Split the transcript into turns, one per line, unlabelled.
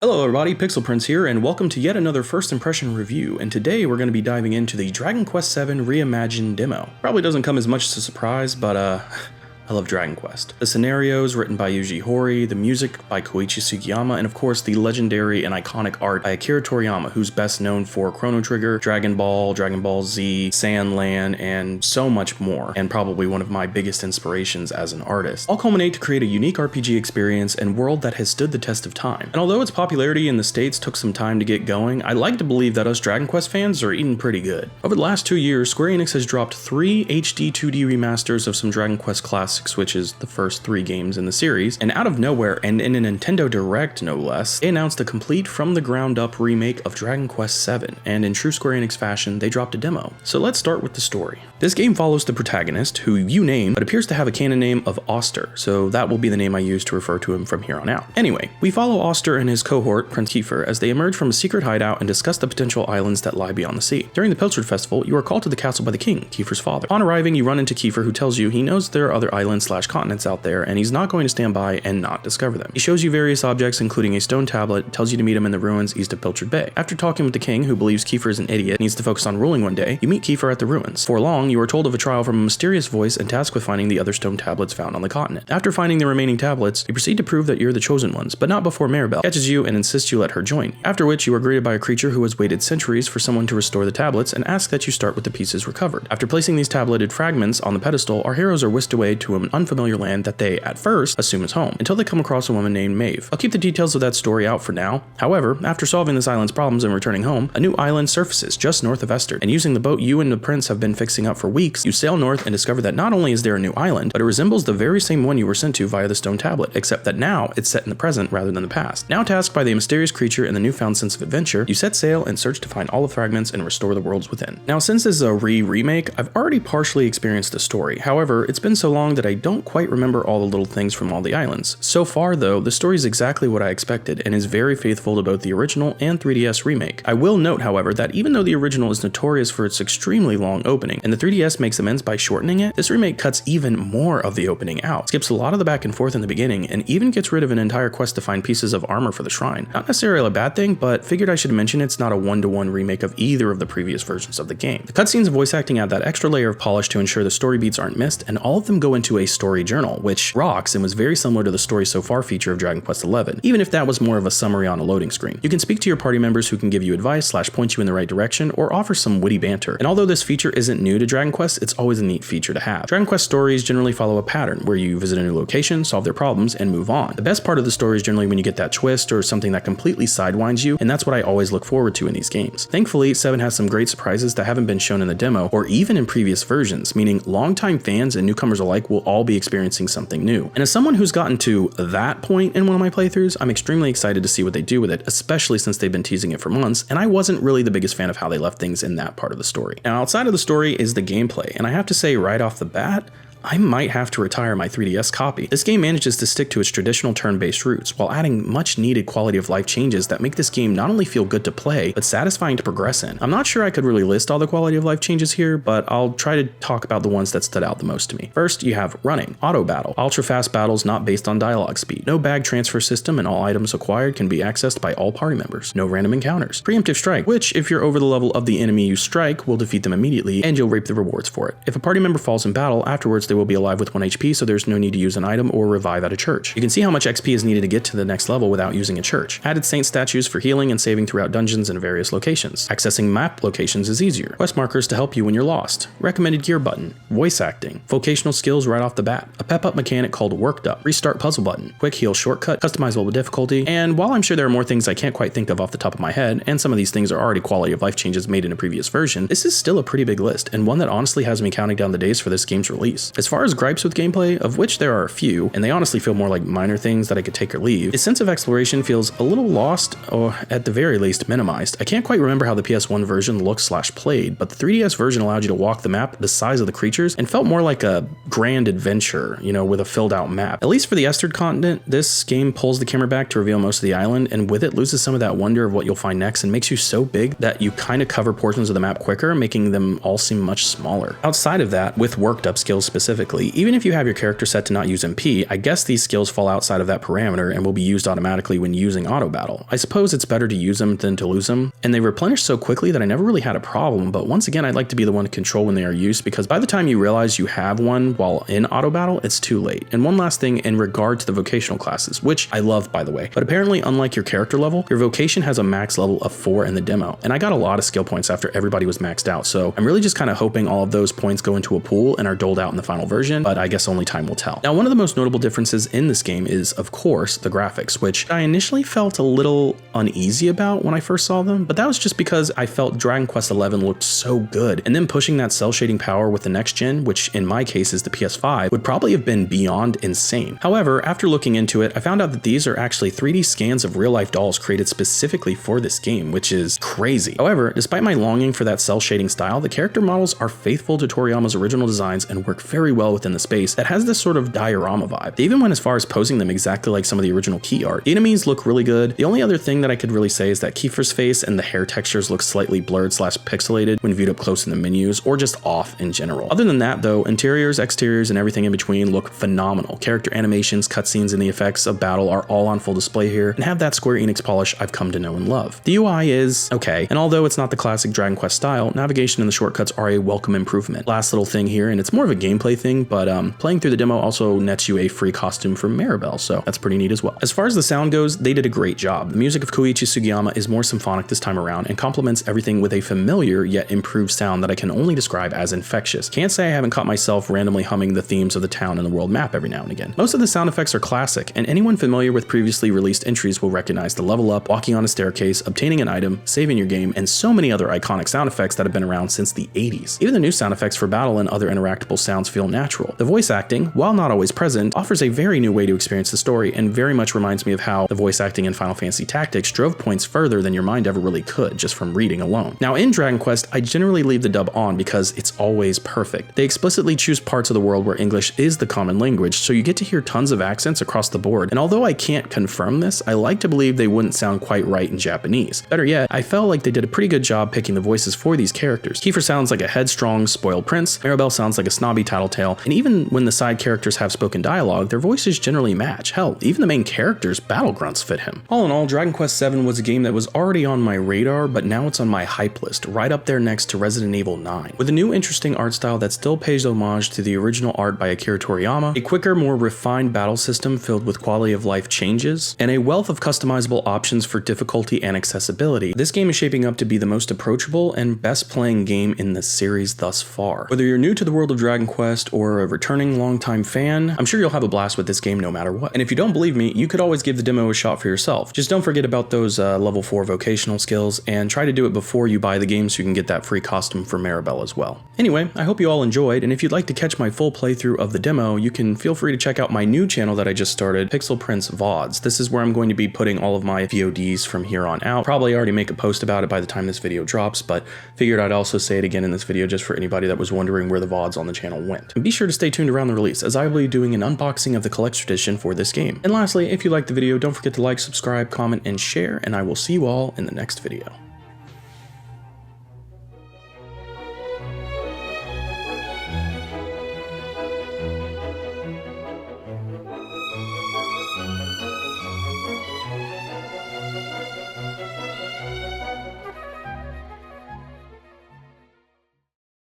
Hello everybody, Pixel Prince here, and welcome to yet another first impression review, and today we're going to be diving into the Dragon Quest VII Reimagined demo. Probably doesn't come as much as a surprise, but I love Dragon Quest. The scenarios written by Yuji Horii, the music by Koichi Sugiyama, and of course the legendary and iconic art by Akira Toriyama, who's best known for Chrono Trigger, Dragon Ball Z, Sandland, and so much more, and probably one of my biggest inspirations as an artist. All culminate to create a unique RPG experience and world that has stood the test of time. And although its popularity in the States took some time to get going, I like to believe that us Dragon Quest fans are eating pretty good. Over the last 2 years, Square Enix has dropped 3 HD 2D remasters of some Dragon Quest classics, which is the first 3 games in the series, and out of nowhere, and in a Nintendo Direct no less, they announced a complete from the ground up remake of Dragon Quest VII, and in true Square Enix fashion, they dropped a demo. So let's start with the story. This game follows the protagonist, who you name, but appears to have a canon name of Auster, so that will be the name I use to refer to him from here on out. Anyway, we follow Auster and his cohort, Prince Kiefer, as they emerge from a secret hideout and discuss the potential islands that lie beyond the sea. During the Pilchard Festival, you are called to the castle by the king, Kiefer's father. Upon arriving, you run into Kiefer, who tells you he knows there are other islands / continents out there, and he's not going to stand by and not discover them. He shows you various objects, including a stone tablet, tells you to meet him in the ruins east of Pilchard Bay. After talking with the king, who believes Kiefer is an idiot and needs to focus on ruling one day, you meet Kiefer at the ruins. For long, you are told of a trial from a mysterious voice and tasked with finding the other stone tablets found on the continent. After finding the remaining tablets, you proceed to prove that you're the chosen ones, but not before Maribel catches you and insists you let her join. After which, you are greeted by a creature who has waited centuries for someone to restore the tablets and asks that you start with the pieces recovered. After placing these tableted fragments on the pedestal, our heroes are whisked away to an unfamiliar land that they, at first, assume is home, until they come across a woman named Maeve. I'll keep the details of that story out for now. However, after solving this island's problems and returning home, a new island surfaces just north of Esterd, and using the boat you and the prince have been fixing up for weeks, you sail north and discover that not only is there a new island, but it resembles the very same one you were sent to via the stone tablet, except that now it's set in the present rather than the past. Now tasked by the mysterious creature and the newfound sense of adventure, you set sail and search to find all the fragments and restore the worlds within. Now, since this is a remake, I've already partially experienced the story. However, it's been so long that I don't quite remember all the little things from all the islands. So far though, the story is exactly what I expected and is very faithful to both the original and 3DS remake. I will note, however, that even though the original is notorious for its extremely long opening, and the 3DS makes amends by shortening it, this remake cuts even more of the opening out, skips a lot of the back and forth in the beginning, and even gets rid of an entire quest to find pieces of armor for the shrine. Not necessarily a bad thing, but figured I should mention it's not a one-to-one remake of either of the previous versions of the game. The cutscenes and voice acting add that extra layer of polish to ensure the story beats aren't missed, and all of them go into a story journal, which rocks and was very similar to the story so far feature of Dragon Quest XI, even if that was more of a summary on a loading screen. You can speak to your party members who can give you advice / point you in the right direction or offer some witty banter. And although this feature isn't new to Dragon Quest, it's always a neat feature to have. Dragon Quest stories generally follow a pattern where you visit a new location, solve their problems, and move on. The best part of the story is generally when you get that twist or something that completely sidewinds you, and that's what I always look forward to in these games. Thankfully, 7 has some great surprises that haven't been shown in the demo or even in previous versions, meaning longtime fans and newcomers alike will all be experiencing something new. And as someone who's gotten to that point in one of my playthroughs, I'm extremely excited to see what they do with it, especially since they've been teasing it for months, and I wasn't really the biggest fan of how they left things in that part of the story. Now, outside of the story is the gameplay, and I have to say right off the bat, I might have to retire my 3DS copy. This game manages to stick to its traditional turn-based roots while adding much needed quality of life changes that make this game not only feel good to play, but satisfying to progress in. I'm not sure I could really list all the quality of life changes here, but I'll try to talk about the ones that stood out the most to me. First, you have running, auto battle, ultra fast battles not based on dialogue speed, no bag transfer system, and all items acquired can be accessed by all party members, no random encounters, preemptive strike, which if you're over the level of the enemy you strike will defeat them immediately and you'll reap the rewards for it. If a party member falls in battle, afterwards they will be alive with 1 HP, so there's no need to use an item or revive at a church. You can see how much XP is needed to get to the next level without using a church. Added saint statues for healing and saving throughout dungeons and various locations. Accessing map locations is easier. Quest markers to help you when you're lost. Recommended gear button. Voice acting. Vocational skills right off the bat. A pep up mechanic called Worked Up. Restart puzzle button. Quick heal shortcut. Customizable difficulty. And while I'm sure there are more things I can't quite think of off the top of my head, and some of these things are already quality of life changes made in a previous version, this is still a pretty big list, and one that honestly has me counting down the days for this game's release. As far as gripes with gameplay, of which there are a few, and they honestly feel more like minor things that I could take or leave, its sense of exploration feels a little lost, or at the very least minimized. I can't quite remember how the PS1 version looked / played, but the 3DS version allowed you to walk the map the size of the creatures and felt more like a grand adventure, with a filled out map. At least for the Esterd continent, this game pulls the camera back to reveal most of the island, and with it loses some of that wonder of what you'll find next and makes you so big that you kind of cover portions of the map quicker, making them all seem much smaller. Outside of that, with Worked Up skills specifically, specifically, even if you have your character set to not use MP, I guess these skills fall outside of that parameter and will be used automatically when using auto battle. I suppose it's better to use them than to lose them, and they replenish so quickly that I never really had a problem, but once again I'd like to be the one to control when they are used, because by the time you realize you have one while in auto battle, it's too late. And one last thing in regard to the vocational classes, which I love by the way, but apparently unlike your character level, your vocation has a max level of 4 in the demo, and I got a lot of skill points after everybody was maxed out, so I'm really just kind of hoping all of those points go into a pool and are doled out in the final version, but I guess only time will tell. Now, one of the most notable differences in this game is, of course, the graphics, which I initially felt a little uneasy about when I first saw them, but that was just because I felt Dragon Quest XI looked so good, and then pushing that cell shading power with the next gen, which in my case is the PS5, would probably have been beyond insane. However, after looking into it, I found out that these are actually 3D scans of real-life dolls created specifically for this game, which is crazy. However, despite my longing for that cell shading style, the character models are faithful to Toriyama's original designs and work very well within the space that has this sort of diorama vibe. They even went as far as posing them exactly like some of the original key art. The enemies look really good. The only other thing that I could really say is that Kiefer's face and the hair textures look slightly blurred / pixelated when viewed up close in the menus, or just off in general. Other than that though, interiors, exteriors, and everything in between look phenomenal. Character animations, cutscenes, and the effects of battle are all on full display here and have that Square Enix polish I've come to know and love. The UI is okay, and although it's not the classic Dragon Quest style, navigation and the shortcuts are a welcome improvement. Last little thing here, and it's more of a gameplay thing, but playing through the demo also nets you a free costume from Maribel, so that's pretty neat as well. As far as the sound goes, they did a great job. The music of Koichi Sugiyama is more symphonic this time around and complements everything with a familiar yet improved sound that I can only describe as infectious. Can't say I haven't caught myself randomly humming the themes of the town and the world map every now and again. Most of the sound effects are classic, and anyone familiar with previously released entries will recognize the level up, walking on a staircase, obtaining an item, saving your game, and so many other iconic sound effects that have been around since the 80s. Even the new sound effects for battle and other interactable sounds feel natural. The voice acting, while not always present, offers a very new way to experience the story and very much reminds me of how the voice acting in Final Fantasy Tactics drove points further than your mind ever really could just from reading alone. Now in Dragon Quest, I generally leave the dub on because it's always perfect. They explicitly choose parts of the world where English is the common language, so you get to hear tons of accents across the board, and although I can't confirm this, I like to believe they wouldn't sound quite right in Japanese. Better yet, I felt like they did a pretty good job picking the voices for these characters. Kiefer sounds like a headstrong, spoiled prince, Maribel sounds like a snobby tattletale, and even when the side characters have spoken dialogue, their voices generally match. Hell, even the main character's battle grunts fit him. All in all, Dragon Quest VII was a game that was already on my radar, but now it's on my hype list, right up there next to Resident Evil 9. With a new interesting art style that still pays homage to the original art by Akira Toriyama, a quicker, more refined battle system filled with quality of life changes, and a wealth of customizable options for difficulty and accessibility, this game is shaping up to be the most approachable and best playing game in the series thus far. Whether you're new to the world of Dragon Quest or a returning longtime fan, I'm sure you'll have a blast with this game no matter what. And if you don't believe me, you could always give the demo a shot for yourself. Just don't forget about those level 4 vocational skills, and try to do it before you buy the game so you can get that free costume for Maribel as well. Anyway, I hope you all enjoyed, and if you'd like to catch my full playthrough of the demo, you can feel free to check out my new channel that I just started, Pixel Prince VODs. This is where I'm going to be putting all of my VODs from here on out. Probably already make a post about it by the time this video drops, but figured I'd also say it again in this video just for anybody that was wondering where the VODs on the channel went. And be sure to stay tuned around the release, as I will be doing an unboxing of the collector's edition for this game. And lastly, if you liked the video, don't forget to like, subscribe, comment, and share, and I will see you all in the next video.